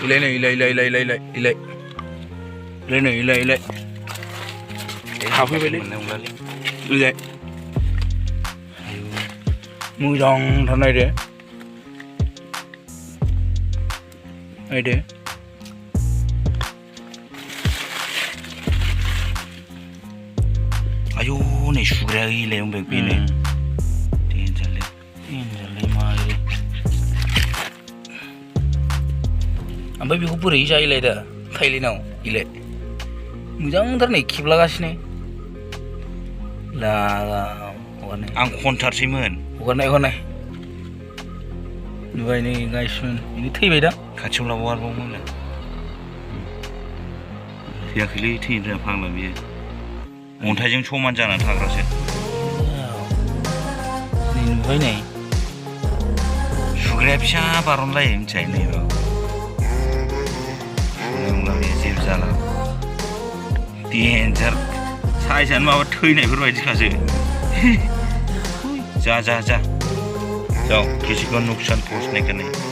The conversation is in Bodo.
इलाय हाफैबायलै इलाय मोजांथार नायदो आयौ नै सुग्राया इलाय ओमफ्राय बेनो देन्जारलै मारै ओमफ्राय बेखौ बोरै जायोलाय दा थाइलेण्डआव इलाय मोजांथार नै खेबलागासिनो हगारनाय आं खनथारसैमोन हगारनाय नुबाय नै गाइसमोन बिनो थैबाय दा खाथियाव लाबाव आरोबाव थैयाखैलै थैनो रोङा फाग्ला बियो अन्थाइजों समान जानानै थाग्रासो नै नुबाय नै सुग्राया फिसा बारनलायो मिथिबाय नै जेबो जाला डेन्जार साइजआनो माबा थैनायफोर बायदिखासो जा जाओ किसी को नुकसान पहुंचने का नहीं